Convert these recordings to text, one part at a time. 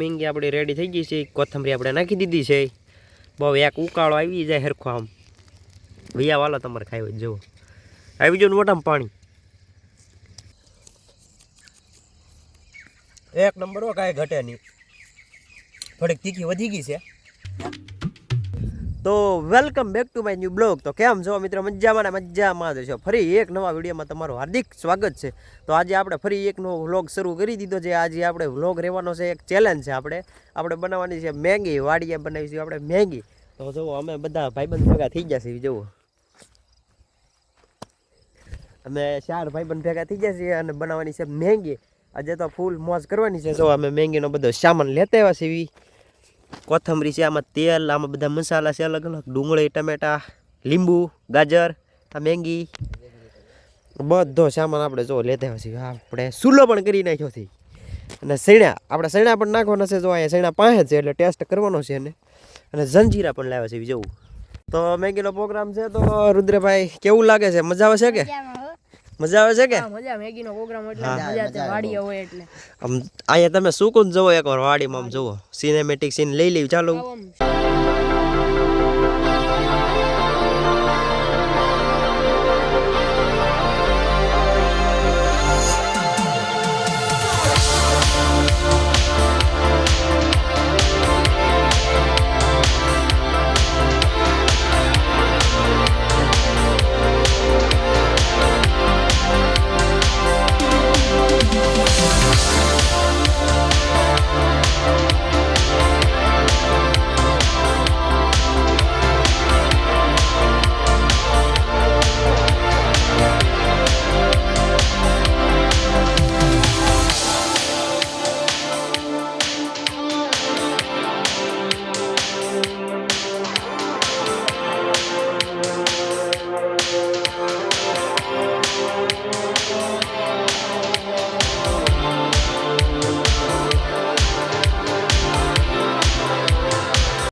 મેંગી આપણી રેડી થઈ ગઈ છે. કોથમરી આપણે નાખી દીધી છે. બહુ એક ઉકાળો આવી જાય હરખો આમ વિયા વાલો તમારે ખાઈ હોય જુઓ આવી જો મોટામાં પાણી એક નંબર હો કાંઈ ઘટે નહીં. થોડીક તીખી વધી ગઈ છે. તો welcome back to my new blog. તો કેમ છો મિત્રો? મજામાં ને મજામાં છો. ફરી એક નવા વિડીયોમાં તમારું હાર્દિક સ્વાગત છે. તો આજે આપણે ફરી એક નવો વ્લોગ શરૂ કરી દીધો છે. આજે આપણે વ્લોગ રહેવાનો છે, એક ચેલેન્જ છે. આપણે બનાવવાની છે મેગી. વાડીએ બનાવીશું આપણે મેગી. તો જુઓ અમે બધા ભાઈબંધ ભેગા થઈ ગયા છીએ. જુઓ અમે 4 ભાઈબંધ ભેગા થઈ ગયા છીએ અને બનાવવાની છે મેગી. આજે તો ફૂલ મોજ કરવાની છે. જો અમે મેગીનો બધો સામાન લેતા આવ્યા છીએ. કોથમરી છે, આમાં તેલ, આમાં બધા મસાલા છે અલગ અલગ, ડુંગળી, ટમેટા, લીંબુ, ગાજર, આ મેંગી, બધો સામાન આપણે જો લેતા આવ્યા છીએ. આપણે સુલો પણ કરી નાખ્યો છે. અને સૈણા આપણે સૈણા પણ નાખવાના છે. જો અહીંયા સૈણા પાસે છે એટલે ટેસ્ટ કરવાનો છે એને. અને જંજીરા પણ લાવ્યા છે જવું. તો મેગીનો પ્રોગ્રામ છે. તો રુદ્રભાઈ કેવું લાગે છે? મજા આવે છે કે? મજા આવે છે કે? મજા મેગીનો પ્રોગ્રામ એટલે મજા તે વાડી હોય એટલે આમ અહીંયા તમે સુકૂન જોવો એકવાર વાડીમાં. આમ જોવો સિનેમેટિક સીન લઈ લેવી. ચાલો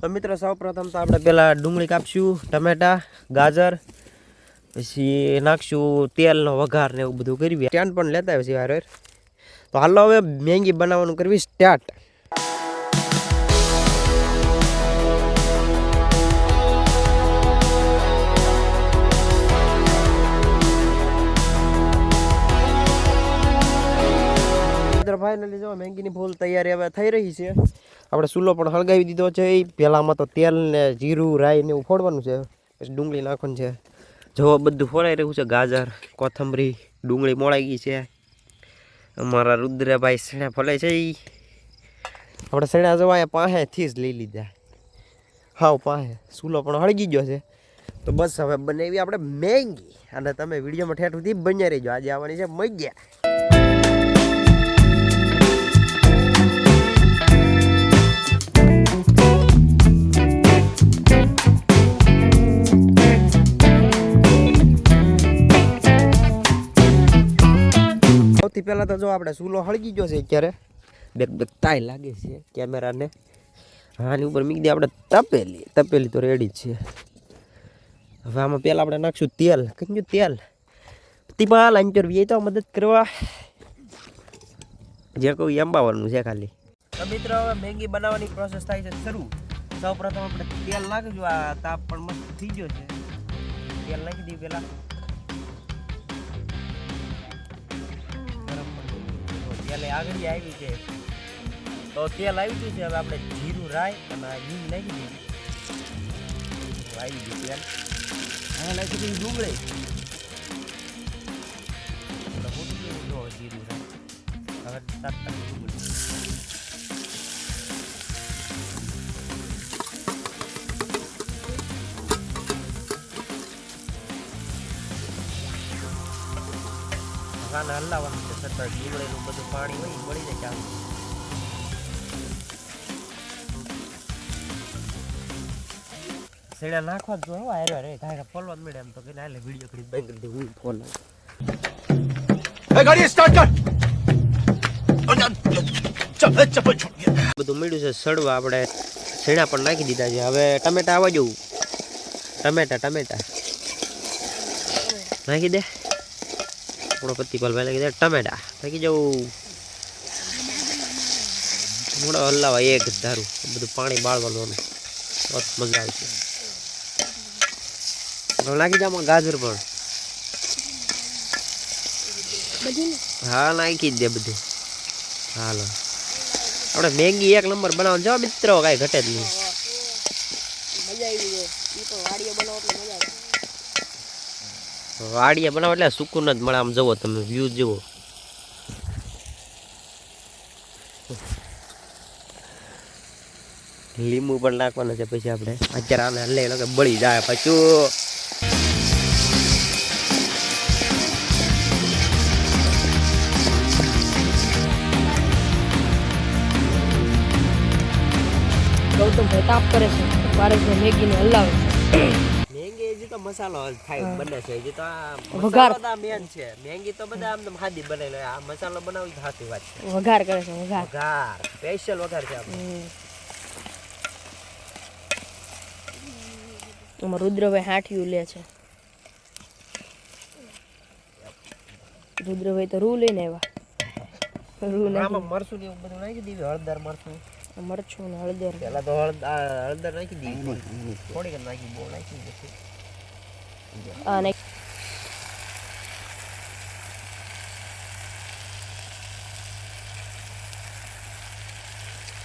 તો મિત્રો સૌ પ્રથમ તો આપણે પેલા ડુંગળી કાપશું, ટમેટા, ગાજર, પછી નાખશું તેલનો વઘાર ને એવું બધું કરવી. સ્ટેન્ડ પણ લેતા આવ્યો છે યાર. તો હાલો હવે મેગી બનાવવાનું કરવી સ્ટાર્ટ. ફાઇનલી જો મેગીની ફૂલ તૈયારી હવે થઈ રહી છે. આપણે ચૂલો પણ હળગાવી દીધો છે. પહેલાંમાં તો તેલ ને જીરું, રાઈ ને એવું ફોડવાનું છે. પછી ડુંગળી નાખવાનું છે. જો બધું ફોડાઈ રહ્યું છે. ગાજર, કોથમરી, ડુંગળી મોળાઈ ગઈ છે. અમારા રુદ્રભાઈ સણા ફોલાય છે. આપણે સણા જવા પાસેથી જ લઈ લીધા. હાવ પાસે ચૂલો પણ હળગી ગયો છે. તો બસ હવે બનાવી આપણે મેગી. અને તમે વિડીયોમાં ઠેઠ સુધી બન્યા રહીજો. આજે આવવાની છે મજા. સૌથી પહેલા તો જો આપણે ચૂલો હળગી ગયો છે. અત્યારે બેક તાઈ લાગે છે કેમેરાને. આની ઉપર મૂકી દઈએ આપણે તપેલી તો રેડી જ છે. હવે આમાં પહેલાં આપણે નાખશું તેલ. કયું તેલ? તીપાલ અંચરવી તો મદદ કરવા જે કોઈ અંબાવાનું છે ખાલી. તો મિત્રો હવે મેગી બનાવવાની પ્રોસેસ થાય છે શરૂ. સૌ પ્રથમ આપણે તેલ નાખીશું. આ તાપ પણ મસ્ત થઈ ગયો છે. તેલ નાખી દઈએ પહેલાં. તેલ આગળ આવી છે. તો તેલ આવી ગયું છે. હવે આપણે જીરું, રાઈ અને હિંગ નાખી દઈએ. આવી ગયું તેલ. હવે નાખી દઈએ ડુંગળી. જીરું, રાઈ હવે ડુંગળી. હલાવવાનું છે સતત. ડુંગળીનું બધું પાણી હોય મળી જાય ચાલુ. સેડા નાખવા જ જો હેરા રે કાંઈ ફોલવા જ મળે. એમ તો કે હાલે વિડીયો કરી બંધ કરી દે. હું ફોન ગાડી સ્ટાર્ટ કર. બધું મળ્યું છે સડવા. આપણે સેડા પણ નાખી દીધા છે. હવે ટમેટા આવવા જવું. ટમેટા નાખી દે. આપણો પતિપાલ ભાઈ લાગી દે. ટમેટા નાખી જવું. મોડો હલાવા એક જ ધારું બધું પાણી બાળવાનું બહુ મજા આવશે. નાખી દે ગાજર પણ. હા નાખી જ દે બધું. હાલો આપણે મેગી એક નંબર બનાવવાનું જો મિત્રો, કાંઈ ઘટે જ નહીં. વાડીએ બનાવો એટલે સુકૂન જ મળે. આમ જુઓ તમે વ્યૂ જુઓ. લીંબુ પણ નાખવાનું છે પછી આપણે અત્યારે આને લઈ લો કે બળી જાય પાછું. ગૌતમભાઈ તાપ કરે છે, પારસભાઈ મેગીને હલાવે છે. મેંગી હજી તો મસાલો થાય બને છે, હજી તો આ વઘાર બધા મેન છે. મેંગી તો બધા આમ ખાધી બને લે, આ મસાલો બનાવી તો સાચી વાત છે. વઘાર કરે છે, વઘાર. વઘાર સ્પેશિયલ વઘાર છે આપણે. એમાં રુદ્રભાઈ હાંઠિયું લે છે. રુદ્રભાઈ તો રૂ લઈને આવ્યા. રૂ આમાં મરચું ને એવું બધું નાખી દીધું, હળદર મરચું મરચું ને હળદર. પેલા તો હળદર નાખી દીધી, થોડીક જ નાખી, બહુ નાખી દીધી. અને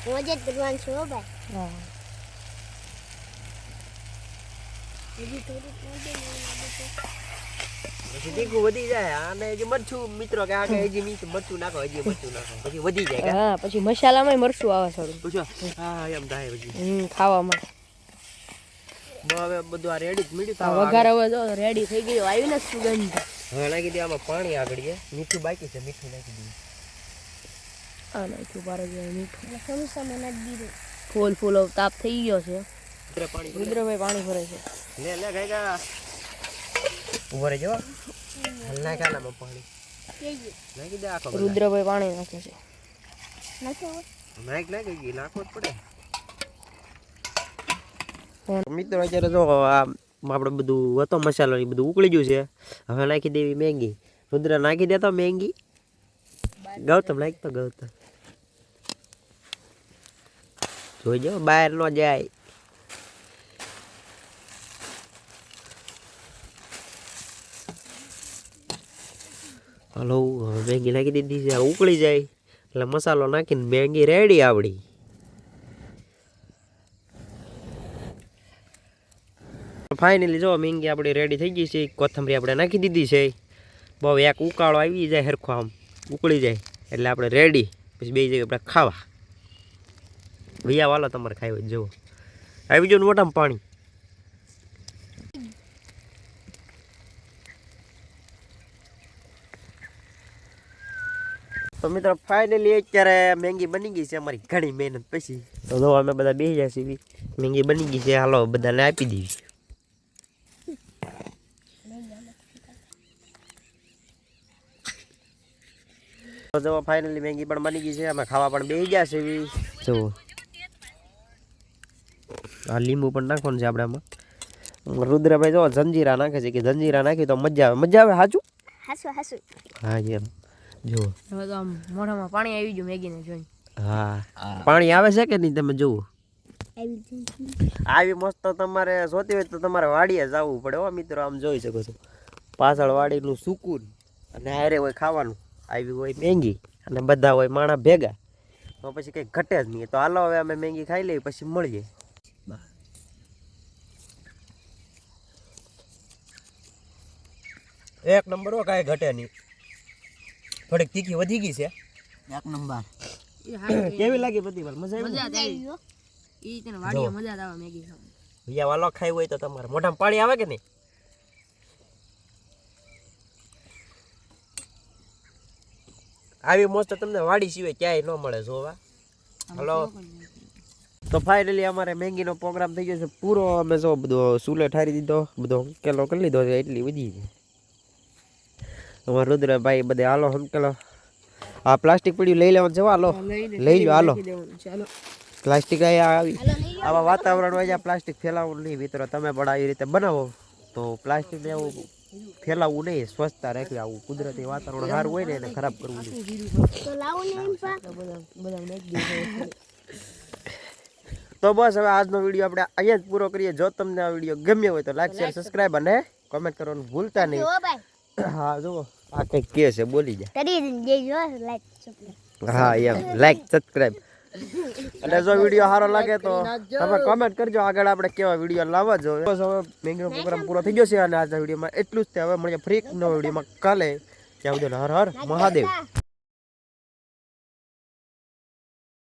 મોજે ભગવાન છો ભાઈ. હા પછી તીખું વધી જાય અને હજી મરચું મિત્રો કે આ કે હજી મીઠું મરચું નાખો, હજી મરચું નાખો, પછી વધી જાય. હા પછી મસાલામાં મરચું આવે થોડું. પૂછો હા એમ થાય પછી ખાવામાં. હવે બધું આ રેડી મીઠું આ વઘાર હવે જો રેડી થઈ ગયો, આવ્યું ને સુગંધ. હવે નાખી દે આમાં પાણી આગળ છે, મીઠું બાકી છે, મીઠું નાખી દઈએ. આ નાખ્યું બાર મીઠું. સમોસામાં નાખી દીધું. ફૂલ ફૂલ તાપ થઈ ગયો છે. પાણી રુદ્રભાઈ પાણી ભરે છે. લે લે ગાયગા ઉભો રહેજો. નાખ આનામાં પાણી નાખી દે આખો. રુદ્રભાઈ પાણી નાખે છે. નાખ નાખવો જ પડે. મિત્રો અત્યારે જો આપણે બધું હતો મસાલો એ બધું ઉકળી ગયું છે. હવે નાખી દેવી મેંગી. રુદ્ર નાખી દેતો મેંગી. ગૌતમ નાખ તો ગૌતમ જોઈજો બહાર ન જાય. હલો મેંગી નાખી દીધી છે, ઉકળી જાય એટલે મસાલો નાખીને મેંગી રેડી આવડી. ફાઇનલી જો મેંગી આપણી રેડી થઈ ગઈ છે. કોથમરી આપણે નાખી દીધી છે. બહુ એક ઉકાળો આવી જાય સરખો આમ ઉકળી જાય એટલે આપણે રેડી. પછી બે જગ્યાએ આપણે ખાવા ભૈયા વાલો તમારે ખાઈ હોય જુઓ આવી ગયું મોટામાં પાણી. તો મિત્રો ફાઇનલી અત્યારે મેંગી બની ગઈ છે અમારી ઘણી મહેનત પછી. તો જો અમે બધા બેસી જાય છે, મેંગી બની ગઈ છે, હાલો બધાને આપી દીધી. તો જો ફાઇનલી મેંગી પણ બની ગઈ છે, અમે ખાવા પણ બેસી ગયા છે. જુઓ આ લીંબુ પણ નાખવાનું છે આપણે આમાં. રુદ્રભાઈ જો જંજીરા નાખે છે કે જંજીરા નાખી તો મજા આવે. મજા આવે સાચું. હાસુ હા એમ જુઓ. હવે તો આમ મોઢામાં પાણી આવી ગયું મેગીને જોઈને. હા પાણી આવે છે કે નહીં તમે જુઓ. આવી મસ્ત તમારે જોતી હોય તો તમારે વાડીએ જ આવવું પડે હો મિત્રો. આમ જોઈ શકો છો પાછળ વાડીનું સુકૂન અને હારે હોય ખાવાનું. આવી હોય મેંગી અને બધા હોય માણા ભેગા તો પછી કંઈ ઘટે જ નહીં. તો હાલો હવે અમે મેંગી ખાઈ લઈએ પછી મળીએ. એક નંબર હો, કાંઈ ઘટે નહીં. થોડીક તીખી વધી ગઈ છે. એક નંબર. કેવી લાગી બધી વાર? મજા આવી? ઈ તને વાડીએ મજા આવે મેગી ખાવાની. ભૈયા વાલો ખાઈ હોય તો તમારે મોઢામાં પાણી આવે કે નહીં? આવી મસ્ત તમને વાડી સિવાય ક્યાંય ન મળે જોવા. હલો તો ફાઇનલી અમારે મેંગીનો પ્રોગ્રામ થઈ ગયો છે પૂરો. અમે જો બધો સુલે ઠારી દીધો, બધો હંકેલો કરી લીધો છે, એટલી વધી છે. અમારા રુદ્રભાઈ બધે હાલો હંકેલો. આ પ્લાસ્ટિક પડ્યું લઈ લેવાનું છે. હાલો લઈ લો હાલો. પ્લાસ્ટિક આવી આવા વાતાવરણ હોય પ્લાસ્ટિક ફેલાવવું નહીં મિત્રો. તમે પણ આવી રીતે બનાવો તો પ્લાસ્ટિક એવું ફેલાવવું નહીં, સ્વચ્છતા રાખવી. આવું કુદરતી વાતાવરણ સારું હોય ને એને ખરાબ કરવું નહીં. તો લાવો ને બધા તો બસ હવે આજનો વિડીયો આપણે અહીંયા જ પૂરો કરીએ. જો તમને આ વિડીયો ગમ્યો હોય તો લાઈક શેર સબસ્ક્રાઇબ અને કોમેન્ટ કરવાનું ભૂલતા નહીં. જો ભાઈ હા જુઓ આ કંઈક કે છે બોલી જાય. કરી દેજો લાઈક સબસ્ક્રાઇબ. હા એમ લાઈક સબસ્ક્રાઇબ. અને જો વિડીયો સારો લાગે તો તમે કોમેન્ટ કરજો આગળ આપણે કેવા વિડીયો લાવવા જોઈએ. બસ હવે મેંગીનો પ્રોગ્રામ પૂરો થઈ ગયો છે અને આજના વિડીયોમાં એટલું જ છે. હવે મળીએ ફ્રી નવા વિડીયોમાં કાલે. ત્યાં સુધી હર હર મહાદેવ.